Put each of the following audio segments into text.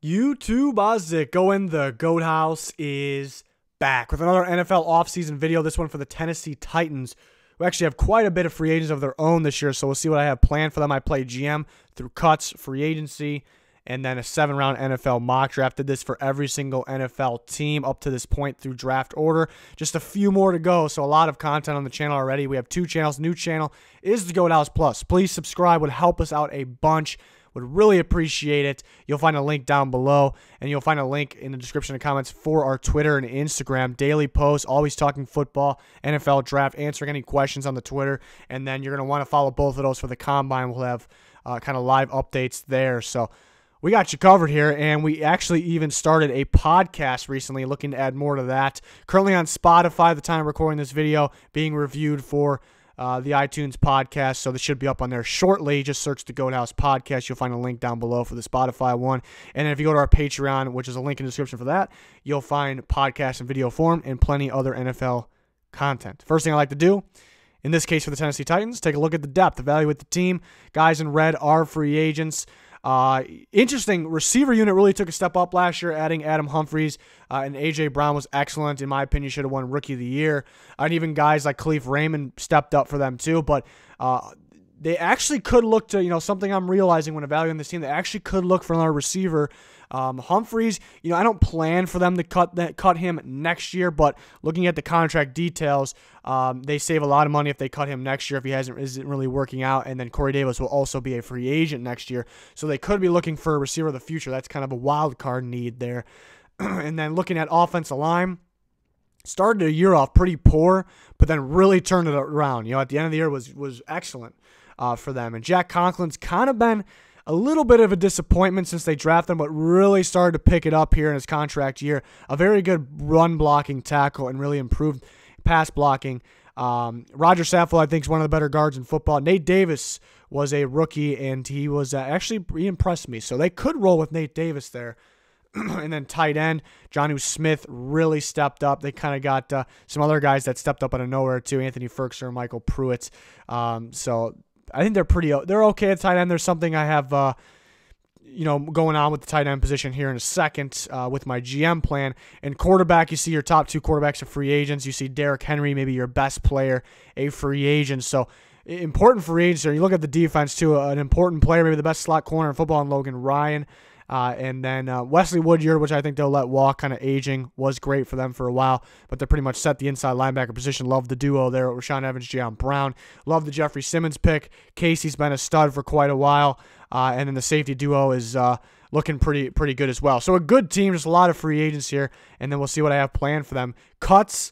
YouTube, how's it going? The Goat House is back with another NFL offseason video. This one for the Tennessee Titans, who actually have quite a bit of free agents of their own this year, so we'll see what I have planned for them. I play GM through cuts, free agency, and then a 7-round NFL mock draft. Did this for every single NFL team up to this point through draft order. Just a few more to go, so a lot of content on the channel already. We have 2 channels. New channel is the Goat House Plus. Please subscribe. Would help us out a bunch. Would really appreciate it. You'll find a link down below, and you'll find a link in the description and comments for our Twitter and Instagram. Daily posts, always talking football, NFL draft, answering any questions on the Twitter, and then you're going to want to follow both of those for the Combine. We'll have kind of live updates there. So we got you covered here, and we actually even started a podcast recently, looking to add more to that. Currently on Spotify at the time of recording this video, being reviewed for the iTunes podcast, so this should be up on there shortly. Just search the Goat House podcast. You'll find a link down below for the Spotify one. And then if you go to our Patreon, which is a link in the description for that, you'll find podcast in video form and plenty other NFL content. First thing I like to do, in this case for the Tennessee Titans, take a look at the depth, evaluate the team. Guys in red are free agents. Interesting receiver unit really took a step up last year, adding Adam Humphries, and A.J. Brown was excellent. In my opinion, should have won Rookie of the Year. And even guys like Khalif Raymond stepped up for them too. But they actually could look to, something I'm realizing when evaluating this team, they actually could look for another receiver. Humphries, I don't plan for them to cut him next year, but looking at the contract details, they save a lot of money if they cut him next year if he isn't really working out, and then Corey Davis will also be a free agent next year, so they could be looking for a receiver of the future. That's kind of a wild card need there. And then looking at offensive line, started the year off pretty poor, but then really turned it around. At the end of the year was excellent for them. And Jack Conklin's kind of been a little bit of a disappointment since they drafted him, but really started to pick it up here in his contract year. A very good run-blocking tackle and really improved pass blocking. Roger Saffold, I think, is one of the better guards in football. Nate Davis was a rookie, and he was he impressed me. So they could roll with Nate Davis there. And then tight end, Jonnu Smith really stepped up. They kind of got some other guys that stepped up out of nowhere too, Anthony Firkser, Michael Pruitt. So I think they're okay at tight end. There's something I have going on with the tight end position here in a second with my GM plan. And quarterback, you see your top 2 quarterbacks are free agents. You see Derrick Henry, maybe your best player, a free agent. So important free agents there. You look at the defense too, an important player, maybe the best slot corner in football, and Logan Ryan. And then Wesley Woodyard, which I think they'll let walk, kind of aging, was great for them for a while, but they pretty much set the inside linebacker position. Love the duo there with Rashaan Evans, Jayon Brown. Love the Jeffrey Simmons pick. Casey's been a stud for quite a while, and then the safety duo is looking pretty good as well. So a good team, just a lot of free agents here, and then we'll see what I have planned for them. Cuts,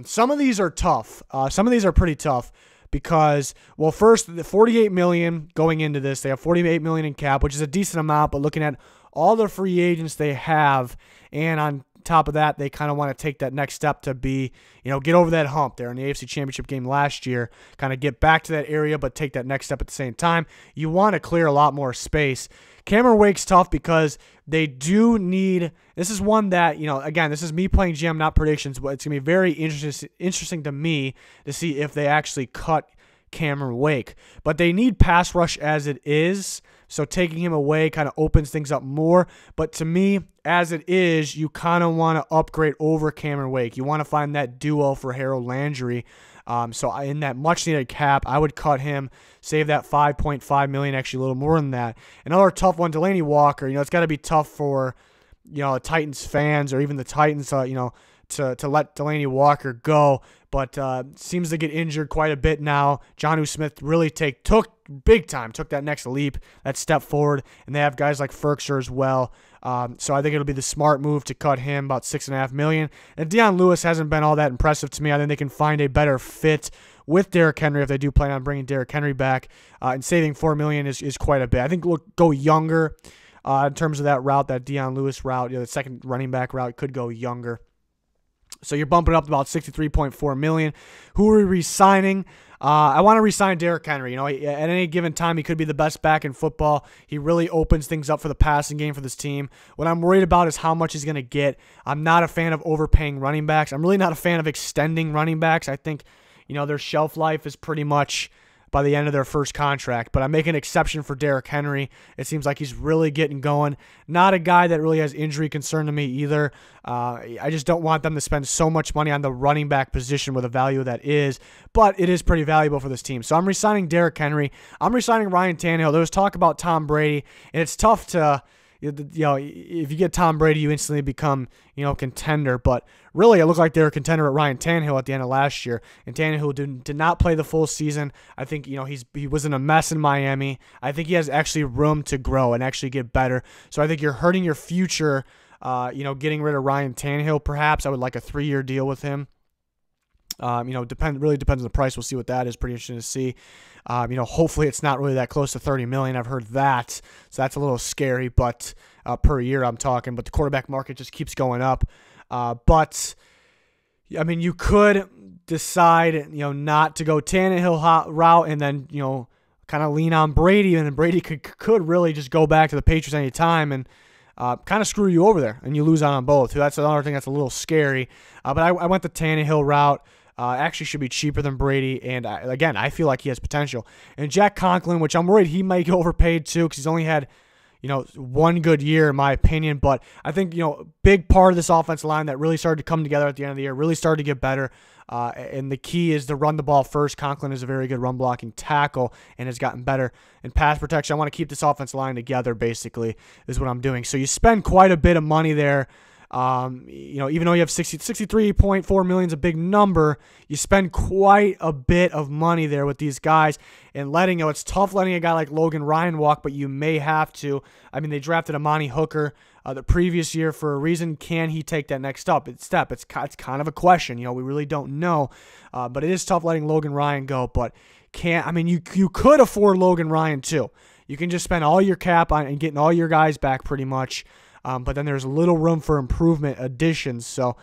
some of these are tough. Some of these are pretty tough. Because, well, first, the $48 million going into this, they have $48 million in cap, which is a decent amount, but looking at all the free agents they have, and on top of that, they kind of want to take that next step to be, get over that hump there in the AFC Championship game last year, kind of get back to that area, but take that next step at the same time. You want to clear a lot more space. Cameron Wake's tough because they do need, this is one that, again, this is me playing GM, not predictions, but it's going to be very interesting to me to see if they actually cut Cameron Wake. But they need pass rush as it is, so taking him away kind of opens things up more. But to me, as it is, you kind of want to upgrade over Cameron Wake. You want to find that duo for Harold Landry. So in that much-needed cap, I would cut him, save that $5.5 million, actually a little more than that. Another tough one, Delanie Walker. It's got to be tough for, Titans fans or even the Titans, to let Delanie Walker go. But seems to get injured quite a bit now. Jonnu Smith really took big time, took that next leap, that step forward, and they have guys like Firkser as well. So I think it'll be the smart move to cut him, about $6.5 million. And Deion Lewis hasn't been all that impressive to me. I think they can find a better fit with Derrick Henry if they do plan on bringing Derrick Henry back. And saving $4 million is quite a bit. I think we'll go younger in terms of that route, that Deion Lewis route. The second running back route could go younger. So you're bumping up to about $63.4 million. Who are we re-signing? I want to re-sign Derrick Henry. At any given time, he could be the best back in football. He really opens things up for the passing game for this team. What I'm worried about is how much he's going to get. I'm not a fan of overpaying running backs. I'm really not a fan of extending running backs. I think, their shelf life is pretty much by the end of their first contract. But I make an exception for Derrick Henry. It seems like he's really getting going. Not a guy that really has injury concern to me either. I just don't want them to spend so much money on the running back position with a value that is, but it is pretty valuable for this team. So I'm re-signing Derrick Henry. I'm re-signing Ryan Tannehill. There was talk about Tom Brady, and it's tough to, if you get Tom Brady, you instantly become, contender. But really, it looked like they were a contender at Ryan Tannehill at the end of last year. And Tannehill did not play the full season. I think, he was in a mess in Miami. I think he has actually room to grow and actually get better. So I think you're hurting your future, getting rid of Ryan Tannehill perhaps. I would like a 3-year deal with him. Really depends on the price. We'll see what that is. Pretty interesting to see. Hopefully it's not really that close to $30 million. I've heard that, so that's a little scary. But per year, I'm talking. But the quarterback market just keeps going up. You could decide, not to go Tannehill route and then, kind of lean on Brady, and then Brady could really just go back to the Patriots anytime and kind of screw you over there, and you lose out on both. That's another thing that's a little scary. But I went the Tannehill route. Actually should be cheaper than Brady, and I feel like he has potential. And Jack Conklin, which I'm worried he might get overpaid too, because he's only had, one good year in my opinion. But I think, big part of this offensive line that really started to come together at the end of the year, really started to get better. And the key is to run the ball first. Conklin is a very good run blocking tackle and has gotten better in pass protection. I want to keep this offensive line together, basically, is what I'm doing. So you spend quite a bit of money there. Even though you have $63.4 million is a big number, you spend quite a bit of money there with these guys, and it's tough letting a guy like Logan Ryan walk, but you may have to. They drafted Amani Hooker the previous year for a reason. Can he take that next step? It's kind of a question. We really don't know, but it is tough letting Logan Ryan go. But you could afford Logan Ryan too. You can just spend all your cap on and getting all your guys back pretty much. But then there's little room for improvement additions. So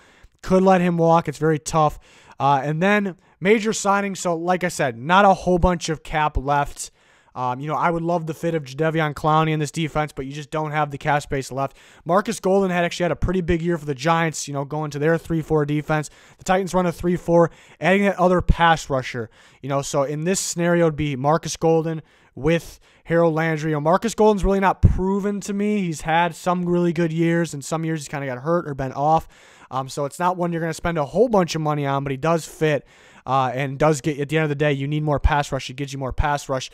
could let him walk. It's very tough. And then major signings. So like I said, not a whole bunch of cap left. I would love the fit of Jadeveon Clowney in this defense, but you just don't have the cap space left. Marcus Golden actually had a pretty big year for the Giants, going to their 3-4 defense. The Titans run a 3-4, adding that other pass rusher. So in this scenario, it would be Marcus Golden with Harold Landry. Marcus Golden's really not proven to me. He's had some really good years, and some years he's kind of got hurt or been off. So it's not one you're going to spend a whole bunch of money on, but he does fit and does get, at the end of the day, you need more pass rush. It gives you more pass rush.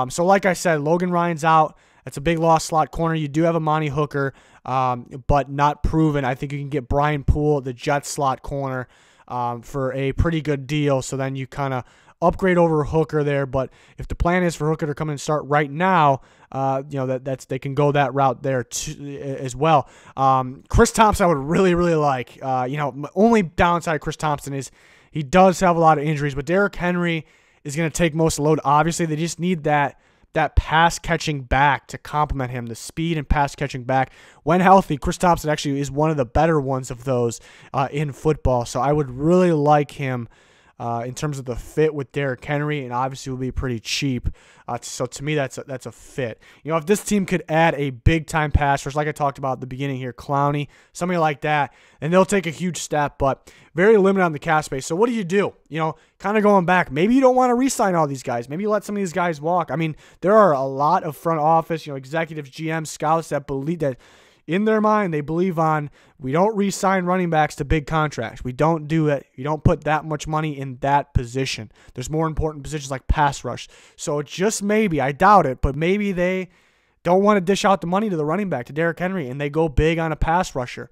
So like I said, Logan Ryan's out. That's a big loss slot corner. You do have Amani Hooker, but not proven. I think you can get Brian Poole, the Jets slot corner, for a pretty good deal. So then you kind of upgrade over Hooker there. But if the plan is for Hooker to come in and start right now, that's they can go that route there too, as well. Chris Thompson I would really, really like. Only downside of Chris Thompson is he does have a lot of injuries, but Derrick Henry is going to take most of the load. Obviously, they just need that pass-catching back to complement him, the speed and pass-catching back. When healthy, Chris Thompson actually is one of the better ones of those in football. So I would really like him in terms of the fit with Derrick Henry, and obviously will be pretty cheap. So to me, that's a fit. If this team could add a big-time pass rush, like I talked about at the beginning here, Clowney, somebody like that, and they'll take a huge step, but very limited on the cap space. So what do? Kind of going back, maybe you don't want to re-sign all these guys. Maybe you let some of these guys walk. There are a lot of front office, executives, GMs, scouts that believe that in their mind, they believe we don't re-sign running backs to big contracts. We don't do it. You don't put that much money in that position. There's more important positions like pass rush. So just maybe, I doubt it, but maybe they don't want to dish out the money to the running back, to Derrick Henry, and they go big on a pass rusher.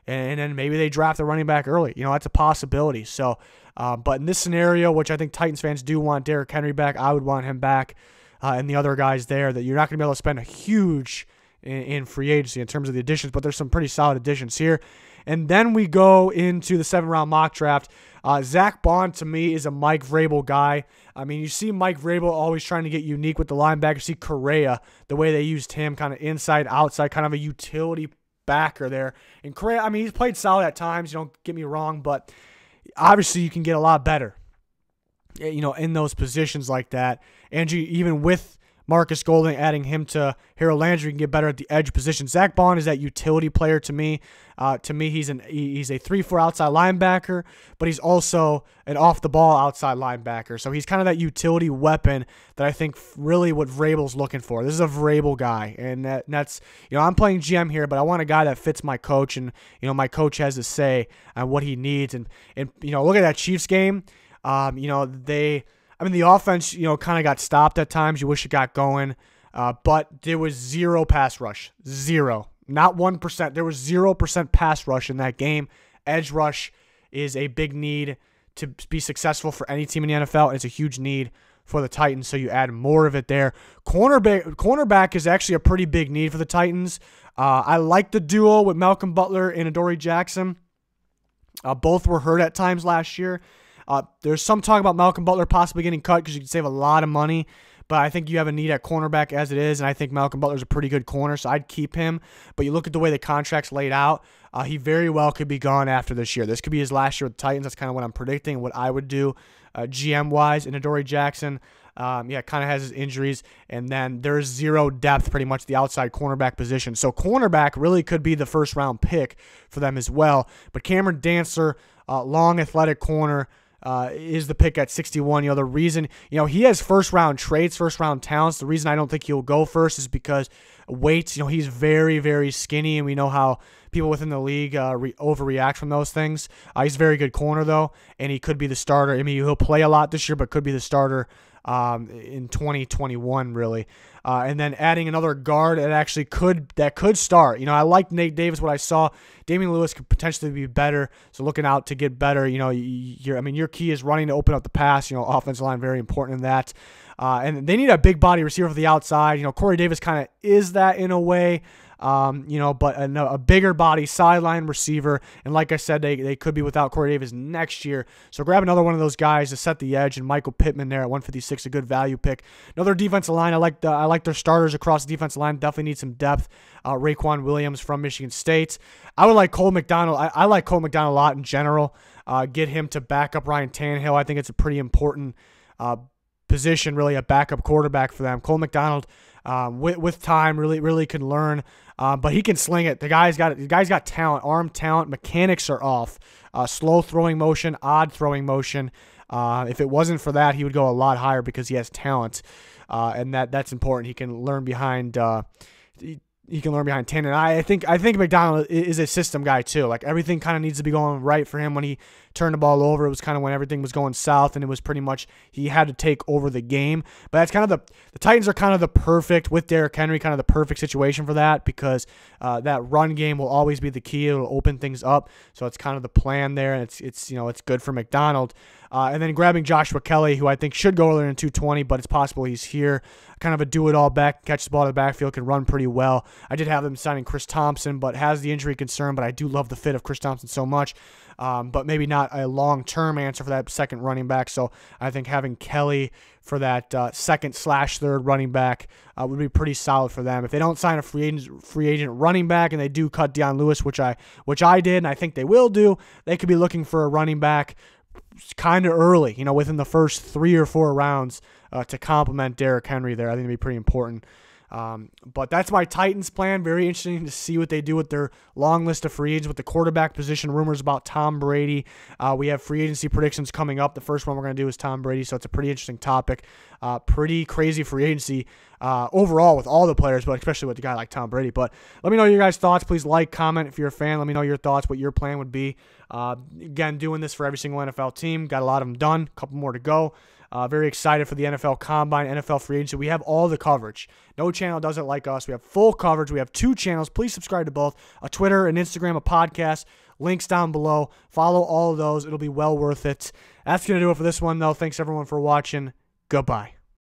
And then maybe they draft the running back early. That's a possibility. So, but in this scenario, which I think Titans fans do want Derrick Henry back, I would want him back, and the other guys there, that you're not going to be able to spend a huge in free agency in terms of the additions, but there's some pretty solid additions here. And then we go into the 7th-round mock draft. Zach Bond, to me, is a Mike Vrabel guy. You see Mike Vrabel always trying to get unique with the linebacker. You see Correa, the way they used him, kind of inside, outside, kind of a utility backer there. And Correa, he's played solid at times, don't get me wrong, but obviously you can get a lot better, in those positions like that. And even with Marcus Golden, adding him to Harold Landry, can get better at the edge position. Zach Bond is that utility player to me. He's a 3-4 outside linebacker, but he's also an off-the-ball outside linebacker. So he's kind of that utility weapon that I think really what Vrabel's looking for. This is a Vrabel guy, and that's, I'm playing GM here, but I want a guy that fits my coach, and my coach has to say what he needs. And look at that Chiefs game. The offense, kind of got stopped at times. You wish it got going. But there was zero pass rush. Zero. Not 1%. There was 0% pass rush in that game. Edge rush is a big need to be successful for any team in the NFL, and it's a huge need for the Titans, so you add more of it there. Cornerback is actually a pretty big need for the Titans. I like the duo with Malcolm Butler and Adoree Jackson. Both were hurt at times last year. There's some talk about Malcolm Butler possibly getting cut because you can save a lot of money, but I think you have a need at cornerback as it is, and I think Malcolm Butler's a pretty good corner, so I'd keep him. But you look at the way the contract's laid out, he very well could be gone after this year. This could be his last year with the Titans. That's kind of what I'm predicting, what I would do GM-wise. And Adoree Jackson, kind of has his injuries, and then there's zero depth pretty much the outside cornerback position. So cornerback really could be the first-round pick for them as well. But Cameron Dantzler, long athletic corner, is the pick at 61. The reason, he has first-round traits, first-round talents. The reason I don't think he'll go first is because weights, he's very, very skinny, and we know how people within the league overreact from those things. He's a very good corner, though, and he could be the starter. I mean, he'll play a lot this year, but could be the starter in 2021, really. And then adding another guard that could start. I like Nate Davis, what I saw. Damian Lewis could potentially be better, so looking out to get better. Your key is running to open up the pass. Offensive line, very important in that. And they need a big body receiver for the outside. Corey Davis kind of is that in a way. But a bigger body sideline receiver. And like I said, they could be without Corey Davis next year. So grab another one of those guys to set the edge, and Michael Pittman there at 156, a good value pick. Another defensive line. I like their starters across the defensive line. Definitely need some depth. Raekwon Williams from Michigan State. I would like Cole McDonald. I like Cole McDonald a lot in general. Get him to back up Ryan Tannehill. I think it's a pretty important position, really, a backup quarterback for them. Cole McDonald, with time, really can learn. But he can sling it. The guy's got talent, arm talent. Mechanics are off. Slow throwing motion, odd throwing motion. If it wasn't for that, he would go a lot higher because he has talent, and that's important. He can learn behind. He can learn behind 10, and I think McDonald is a system guy too. Like, everything kind of needs to be going right for him. When he turned the ball over, it was kind of when everything was going south, and it was pretty much he had to take over the game. But that's kind of the Titans are kind of the perfect, with Derrick Henry, kind of the perfect situation for that, because that run game will always be the key. It'll open things up, so it's kind of the plan there, and it's good for McDonald. And then grabbing Joshua Kelly, who I think should go earlier in 220, but it's possible he's here. Kind of a do-it-all back, catch the ball in the backfield, can run pretty well. I did have them signing Chris Thompson, but has the injury concern, but I do love the fit of Chris Thompson so much. But maybe not a long-term answer for that second running back. So I think having Kelly for that second/third running back would be pretty solid for them. If they don't sign a free agent running back, and they do cut Dion Lewis, which I did, and I think they will do, they could be looking for a running back kind of early, within the first 3 or 4 rounds to complement Derrick Henry there. I think it'd be pretty important. But that's my Titans plan. Very interesting to see what they do with their long list of free agents. With the quarterback position, rumors about Tom Brady. We have free agency predictions coming up. The first one we're going to do is Tom Brady, so it's a pretty interesting topic. Pretty crazy free agency overall with all the players, but especially with a guy like Tom Brady. But let me know your guys' thoughts. Please like, comment if you're a fan. Let me know your thoughts, what your plan would be. Again, doing this for every single NFL team. Got a lot of them done. A couple more to go. Very excited for the NFL Combine, NFL Free Agency. We have all the coverage. No channel does it like us. We have full coverage. We have 2 channels. Please subscribe to both. A Twitter, an Instagram, a podcast. Links down below. Follow all of those. It'll be well worth it. That's going to do it for this one, though. Thanks, everyone, for watching. Goodbye.